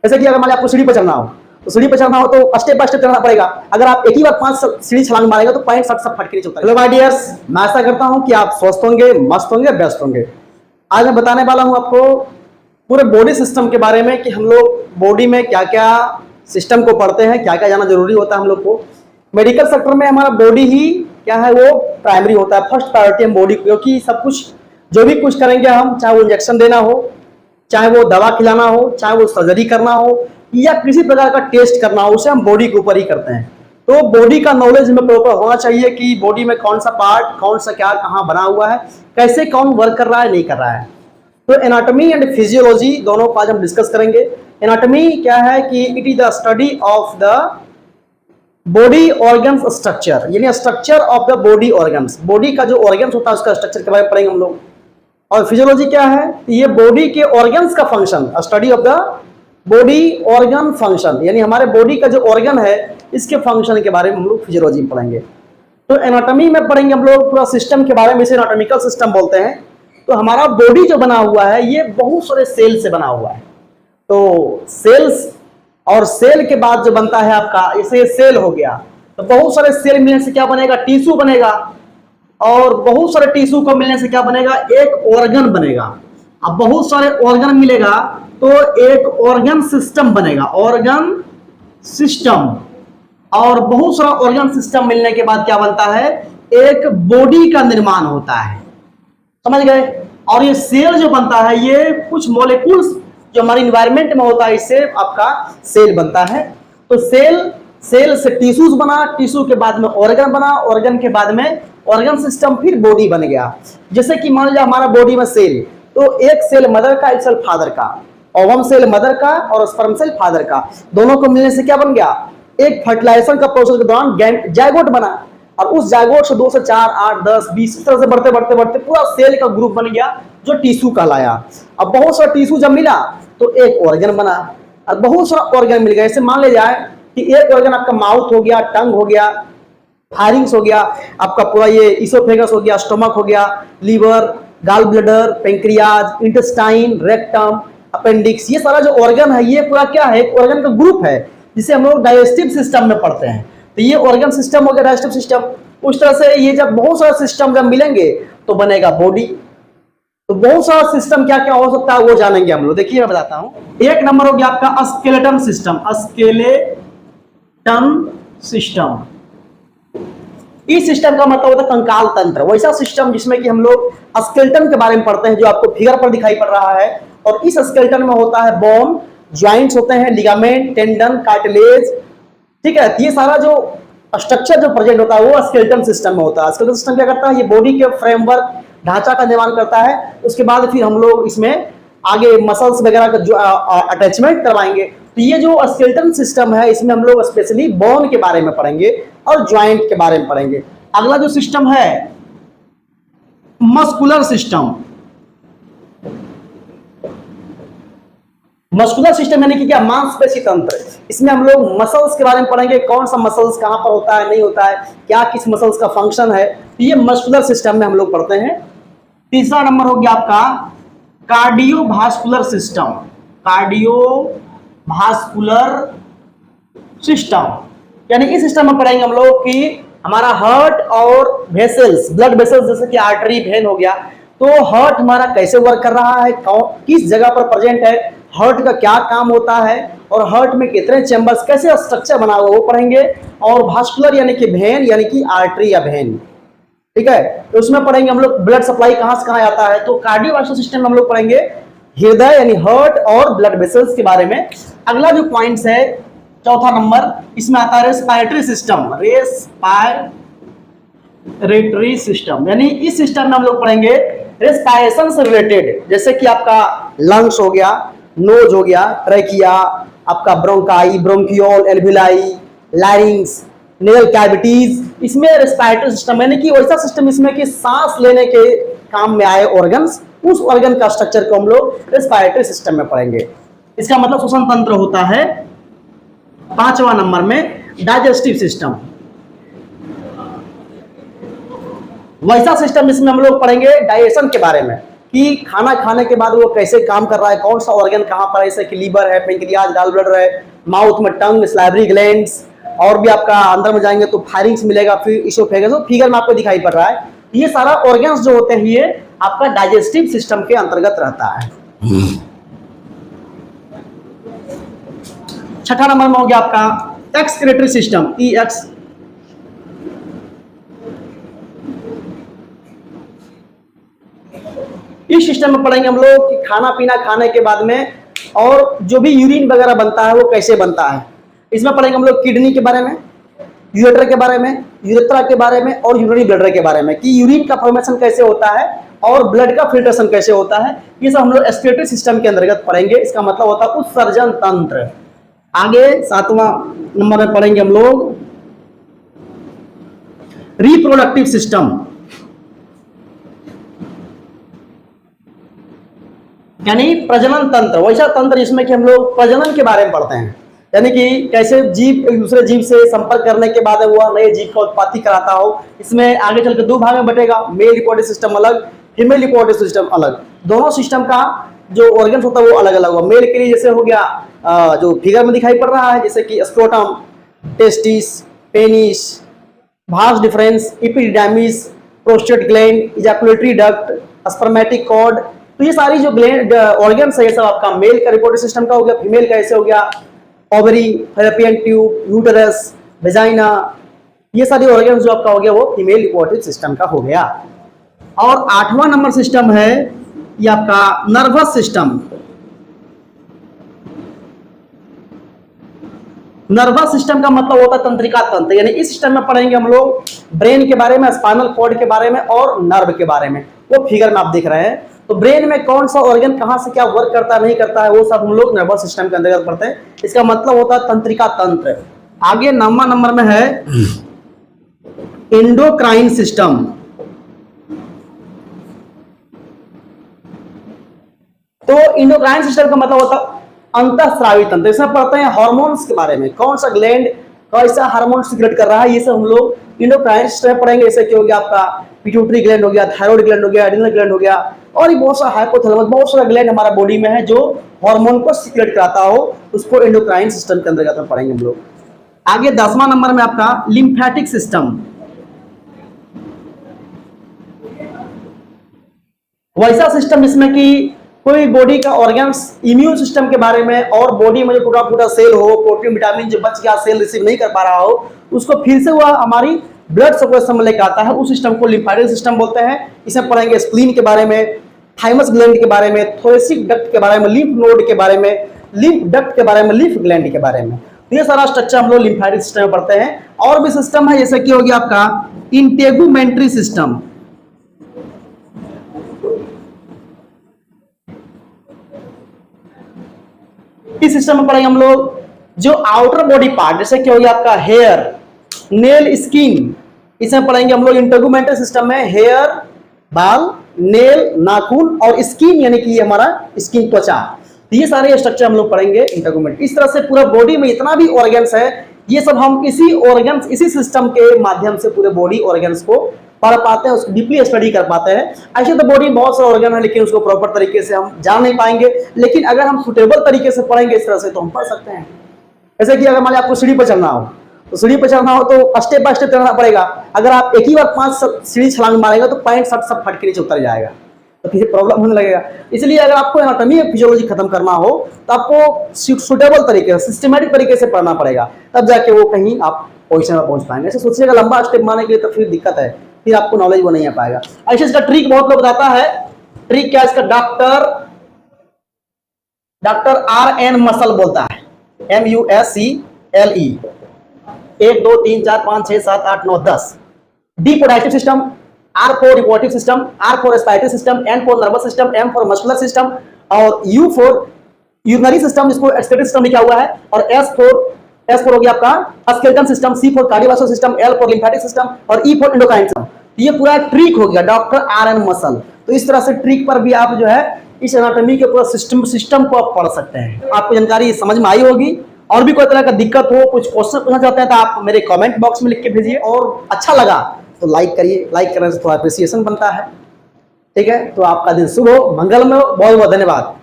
जैसे कि अगर मान लीजिए आपको सीढ़ी पर चढ़ना हो, तो सीढ़ी पर चढ़ना हो तो स्टेप बाय स्टेप चढ़ना पड़ेगा। अगर आप एक ही बार 5 सीढ़ी छलांग मारेंगे तो पैंट शर्ट सब फट के नीचे उतरेगा। हेलो माय डियर्स, मैं आशा करता हूं कि आप स्वस्थ होंगे, मस्त होंगे, बेस्ट होंगे। आज मैं बताने वाला हूं आपको पूरे बॉडी सिस्टम के बारे में कि हम लोग बॉडी में क्या क्या सिस्टम को पढ़ते हैं, क्या क्या जाना जरूरी होता है हम लोग को। मेडिकल सेक्टर में हमारा बॉडी ही क्या है, वो प्राइमरी होता है, फर्स्ट प्रायोरिटी हम बॉडी, क्योंकि सब कुछ जो भी कुछ करेंगे हम, चाहे वो इंजेक्शन देना हो, चाहे वो दवा खिलाना हो, चाहे वो सर्जरी करना हो या किसी प्रकार का टेस्ट करना हो, उसे हम बॉडी के ऊपर ही करते हैं। तो बॉडी का नॉलेज हमें प्रॉपर होना चाहिए कि बॉडी में कौन सा पार्ट, कौन सा क्या कहाँ बना हुआ है, कैसे कौन वर्क कर रहा है, नहीं कर रहा है। तो एनाटॉमी एंड फिजियोलॉजी दोनों को आज हम डिस्कस करेंगे। एनाटॉमी क्या है कि it is the study of the body organs structure, यानी structure of the body organs. Body का जो ऑर्गन्स होता है उसका स्ट्रक्चर के बारे में पढ़ेंगे हम लोग। और फिजियोलॉजी क्या है, ये बॉडी के ऑर्गन्स का function, study of the body organ function, यानी हमारे बॉडी का जो ऑर्गन है इसके फंक्शन के बारे में हम लोग फिजियोलॉजी में पढ़ेंगे। तो एनाटॉमी में पढ़ेंगे हम लोग पूरा सिस्टम के बारे में, इसे एनाटॉमिकल सिस्टम बोलते हैं। तो हमारा बॉडी जो बना हुआ है ये बहुत सारे सेल से बना हुआ है। तो सेल्स और सेल के बाद जो बनता है आपका, जैसे सेल हो गया तो बहुत सारे सेल मिलने से क्या बनेगा, टिश्यू बनेगा। और बहुत सारे टिश्यू को मिलने से क्या बनेगा, एक ऑर्गन बनेगा। अब बहुत सारे ऑर्गन मिलेगा तो एक ऑर्गन सिस्टम बनेगा, ऑर्गन सिस्टम। और बहुत सारा ऑर्गन सिस्टम मिलने के बाद क्या बनता है, एक बॉडी का निर्माण होता है, समझ गए। और ये सेल जो बनता है ये कुछ मॉलिक्यूल्स जो हमारे इन्वायरमेंट में होता है, इससे आपका सेल बनता है। तो सेल से टिश्यूज बना, टिश्यू के बाद में ऑर्गन बना, ऑर्गन के बाद में ऑर्गन सिस्टम, फिर बॉडी बन गया। जैसे कि मान लिया हमारा बॉडी में सेल, तो एक सेल मदर का, एक सेल फादर का, ओवम सेल मदर का और स्पर्म सेल फादर का, दोनों को मिलने से क्या बन गया, एक फर्टिलाइजेशन का प्रोसेस के दौरान जायगोट बना। और उस जायगोट से 2 से 4, 8, 10, 20 इस तरह से बढ़ते बढ़ते बढ़ते पूरा सेल का ग्रुप बन गया जो टिश्यू कहलाया। अब बहुत सारा टिश्यू जब मिला तो एक ऑर्गन बना, और बहुत सारा ऑर्गन मिल गया। जैसे मान ले जाए कि एक ऑर्गन आपका माउथ हो गया, टंग हो गया, फायरिंग्स हो गया, आपका पूरा ये इसोफेगस हो गया, स्टोमक हो गया, liver, gall bladder, pancreas, intestine, rectum, appendix, ये सारा जो ऑर्गन है ये पूरा क्या है, एक ऑर्गन का ग्रुप है जिसे हम लोग डाइजेस्टिव सिस्टम में पढ़ते हैं। तो ये ऑर्गन सिस्टम हो गया, डाइजेस्टिव सिस्टम। उस तरह से ये जब बहुत सारे सिस्टम जब मिलेंगे तो बनेगा बॉडी। तो बहुत सारा सिस्टम क्या क्या हो सकता है वो जानेंगे हम लोग। देखिए मैं बताता हूं। एक नंबर हो गया आपका स्केलेटन सिस्टम, स्केलेटन सिस्टम। इस सिस्टम का मतलब होता है कंकाल तंत्र, वैसा सिस्टम जिसमें कि हम लोग स्केलेटन के बारे में पढ़ते हैं, जो आपको फिगर पर दिखाई पड़ रहा है। और इस स्केलेटन में होता है बोन, ज्वाइंट्स होते हैं, लिगामेंट, टेंडन, कार्टिलेज, ठीक है। ये सारा जो स्ट्रक्चर जो प्रेजेंट होता है वो स्केलेटन सिस्टम में होता है। स्केलेटन सिस्टम क्या करता है, ये बॉडी के फ्रेमवर्क, ढांचा का निर्माण करता है। उसके बाद फिर हम लोग इसमें आगे मसल्स वगैरह का जो अटैचमेंट करवाएंगे। तो ये जो स्केलेटन सिस्टम है इसमें हम लोग स्पेशली बोन के बारे में पढ़ेंगे और ज्वाइंट के बारे में पढ़ेंगे। अगला जो सिस्टम है मस्कुलर सिस्टम। मस्कुलर सिस्टम यानी कि क्या, मांसपेशी तंत्र। इसमें हम लोग मसल्स के बारे में पढ़ेंगे, कौन सा मसल्स कहां पर होता है, नहीं होता है, क्या किस मसल्स का फंक्शन है, तो ये मस्कुलर सिस्टम में हम लोग पढ़ते हैं। तीसरा नंबर हो गया आपका कार्डियोवास्कुलर सिस्टम, कार्डियोवास्कुलर सिस्टम। यानी इस सिस्टम में पढ़ेंगे हम लोग कि हमारा हार्ट और वेसल्स, ब्लड वेसल्स जैसे कि आर्टरी, वेन हो गया, तो हार्ट हमारा कैसे वर्क कर रहा है, किस जगह पर प्रेजेंट है, हार्ट का क्या काम होता है, और हार्ट में कितने चैम्बर्स, कैसे स्ट्रक्चर बना हुआ वो पढ़ेंगे। और वास्कुलर यानी कि वेन, यानी कि आर्टरी या वेन, ठीक है। तो उसमें पढ़ेंगे हम लोग ब्लड सप्लाई कहां से कहां आता है। तो कार्डियोवास्कुलर सिस्टम में हम लोग पढ़ेंगे हृदय यानी हार्ट और ब्लड वेसल्स के बारे में। अगला जो पॉइंट्स है चौथा नंबर, इसमें आता है रेस्पिरेटरी सिस्टम, रेस्पिरेटरी सिस्टम। यानी इस सिस्टम में हम लोग पढ़ेंगे रेस्पिरेशन से रिलेटेड, जैसे कि आपका लंग्स हो गया, नोज हो गया, ट्रैकिया, आपका bronchi, bronchiole, alveoli, लैरिंग्स, nail cavities, इसमें रेस्पिरेटरी सिस्टम यानी कि वैसा सिस्टम इसमें कि सांस लेने के काम में आए ऑर्गन्स, उस ऑर्गन का स्ट्रक्चर को हम लोग रेस्पिरेटरी सिस्टम में पढ़ेंगे। इसका मतलब श्वसन तंत्र होता है। पांचवा नंबर में डाइजेस्टिव सिस्टम, वैसा सिस्टम इसमें हम लोग पढ़ेंगे डाइजेशन के बारे में, कि खाना खाने के बाद वो कैसे काम कर रहा है, कौन सा ऑर्गन कहाँ पर है, जैसे कि लीवर है, पेंक्रियाज, गॉल ब्लैडर है, माउथ में टंग, सलाइवरी ग्लैंड्स, और भी आपका अंदर में जाएंगे तो फायरिंग्स मिलेगा, फिर इसोफेगस, तो फिगर में आपको दिखाई पड़ रहा है। ये सारा ऑर्गन्स जो होते हैं ये आपका डाइजेस्टिव सिस्टम के अंतर्गत रहता है। छठा नंबर में हो गया आपका एक्सक्रीटरी सिस्टम, EX। इस सिस्टम में पढ़ेंगे हम लोग कि खाना पीना खाने के बाद में और जो भी यूरिन वगैरह बनता है वो कैसे बनता है। इसमें पढ़ेंगे हम लोग किडनी के बारे में, यूरेटर के बारे में, यूरेथ्रा के बारे में और यूरिनरी ब्लैडर के बारे में, कि यूरिन का फॉर्मेशन कैसे होता है और ब्लड का फिल्ट्रेशन कैसे होता है। ये सब हम लोग एक्सक्रीटरी सिस्टम के अंतर्गत पढ़ेंगे। इसका मतलब होता है उत्सर्जन तंत्र। आगे 7वां नंबर में पढ़ेंगे हम लोग रिप्रोडक्टिव सिस्टम, यानी प्रजनन तंत्र, वैसा तंत्र जिसमें कि हम लोग प्रजनन के बारे में पढ़ते हैं, यानी कि कैसे जीव एक दूसरे जीव से संपर्क करने के बाद वह नए जीव का उत्पत्ति कराता हो। इसमें आगे चलकर 2 भाग में बटेगा, मेल रिप्रोडक्टिव सिस्टम अलग, फीमेल रिप्रोडक्टिव सिस्टम अलग। दोनों सिस्टम का जो ऑर्गन्स होता है वो अलग अलग होगा। मेल के लिए जैसे हो गया जो फिगर में दिखाई पड़ रहा है, जैसे कि scrotum, testis, penis, vas deferens, epididymis, prostate gland, ejaculatory duct, spermatic cord. तो ये सारी जो ग्लैंड ऑर्गन्स है ये सब आपका मेल का रिप्रोडक्टिव सिस्टम का हो गया। फीमेल का ऐसे हो गया ovary, fallopian tube, uterus, vagina, ये सारी ऑर्गन्स जो आपका हो गया वो फीमेल रिप्रोडक्टिव सिस्टम का हो गया। और 8वां नंबर सिस्टम है ये आपका नर्वस सिस्टम। नर्वस सिस्टम का मतलब होता है तंत्रिका तंत्र, यानी इस सिस्टम में पढ़ेंगे हम लोग ब्रेन के बारे में, स्पाइनल कॉर्ड के बारे में और नर्व के बारे में। वो फिगर में आप देख रहे हैं। तो ब्रेन में कौन सा ऑर्गन कहां से क्या वर्क करता है नहीं करता है वो सब हम लोग नर्वस सिस्टम के अंतर्गत पढ़ते हैं। इसका मतलब होता है तंत्रिका तंत्र। आगे 9वां नंबर में है एंडोक्राइन सिस्टम। तो एंडोक्राइन सिस्टम का मतलब होता है अंतःस्रावी तंत्र। इसमें पढ़ते हैं हार्मोन्स के बारे में, कौन सा ग्लैंड कैसा हार्मोन सीक्रेट कर रहा है, ये सब हम लोग एंडोक्राइन सिस्टम पढ़ेंगे। जैसे कि हो गया आपका पिट्यूटरी ग्लैंड हो गया, थायराइड ग्लैंड हो गया, एड्रिनल ग्लैंड हो गया, और ये बहुत सारा हाइपोथैलेमस, बहुत सारा ग्लैंड हमारा बॉडी में है जो हार्मोन को सीक्रेट कराता हो, उसको एंडोक्राइन सिस्टम के अंतर्गत में पढ़ेंगे हम लोग। आगे 10वां नंबर में आपका लिम्फेटिक सिस्टम। वैसा सिस्टम जिसमें कि कोई बॉडी का ऑर्गन्स इम्यून सिस्टम के बारे में और बॉडी में जो टूटा फूटा सेल हो, प्रोटीन विटामिन जो बच गया सेल रिसीव नहीं कर पा रहा हो, उसको फिर से वह हमारी ब्लड सर्कुलेशन में लेकर आता है, उस सिस्टम को लिम्फेटिक सिस्टम बोलते हैं। इसमें पढ़ेंगे स्प्लीन के बारे में, थाइमस ग्लैंड के बारे में, थोरेसिक डक्ट के बारे में, लिम्फ नोड के बारे में, लिम्फ डक्ट के बारे में, लिम्फ ग्लैंड के बारे में। तो ये सारा स्ट्रक्चर हम लोग लिम्फेटिक सिस्टम में पढ़ते हैं। और भी सिस्टम है जैसे कि हो गया आपका इंटेगुमेंट्री सिस्टम। इस सिस्टम में पढ़ेंगे हम लोग जो आउटर बॉडी पार्ट, जैसे कि हो गया आपका हेयर, नेल, स्किन, इसमें पढ़ेंगे हम लोग इंटेगुमेंट्री सिस्टम में हेयर, बाल, नेल, नाखून और स्किन, यानी कि हमारा स्किन, त्वचा। तो ये सारे स्ट्रक्चर हम लोग पढ़ेंगे इंटेगुमेंट। इस तरह से पूरा बॉडी में जितना भी ऑर्गन्स है ये सब हम इसी ऑर्गन्स, इसी सिस्टम के माध्यम से पूरे बॉडी ऑर्गन्स को पढ़ पाते हैं, उसको डीपली स्टडी कर पाते हैं। ऐसे तो बॉडी में बहुत सारे ऑर्गन है लेकिन उसको प्रॉपर तरीके से हम जान नहीं पाएंगे, लेकिन अगर हम सुटेबल तरीके से पढ़ेंगे इस तरह से तो हम पढ़ सकते हैं। जैसे कि अगर मान लिया आपको सीढ़ी पर चढ़ना हो तो सीढ़ी पर चढ़ना हो तो स्टेप बाय स्टेप चढ़ना पड़ेगा। अगर आप एक ही बार 5 सीढ़ी छलांग मारेंगे तो पैंट शर्ट सब फट के नीचे उतर जाएगा, तो किसी प्रॉब्लम होने लगेगा। इसलिए अगर आपको एनाटॉमी और फिजियोलॉजी खत्म करना हो तो आपको सुटेबल तरीके से, सिस्टमेटिक तरीके से पढ़ना पड़ेगा, तब जाके वो कहीं आप पोजीशन में पहुंच पाएंगे। ऐसे सोचिएगा लंबा स्टेप मारने के लिए तो फिर दिक्कत है, फिर आपको नॉलेज वो नहीं आ पाएगा। ऐसे इसका ट्रिक बहुत लोग बताता है। ट्रिक क्या है इसका? डॉक्टर RN मसल बोलता है, MUSCLE। 1 2 3 4 5 6 7 8 9 10। D for digestive system, R for reproductive system, R for respiratory system, N for nervous system, M for muscular system और U फॉर यूरिनरी सिस्टम, जिसको एक्सक्रीटरी सिस्टम लिखा हुआ है, और S फॉर हो गया आपका skeleton system, C for cardiovascular system, L for lymphatic system और E फॉर एंडोक्राइन सिस्टम। ये पूरा ट्रिक हो गया डॉक्टर RN मसल। तो इस तरह से ट्रिक पर भी आप जो है इस एनाटॉमी के पूरा सिस्टम को आप पढ़ सकते हैं। आपको जानकारी समझ में आई होगी। और भी कोई तरह का दिक्कत हो, कुछ क्वेश्चन पूछना चाहते हैं तो आप मेरे कमेंट बॉक्स में लिख के भेजिए। और अच्छा लगा तो लाइक करिए, लाइक करने से थोड़ा अप्रिसिएशन बनता है। ठीक है, तो आपका दिन शुभ हो, मंगलमय हो। बहुत बहुत धन्यवाद।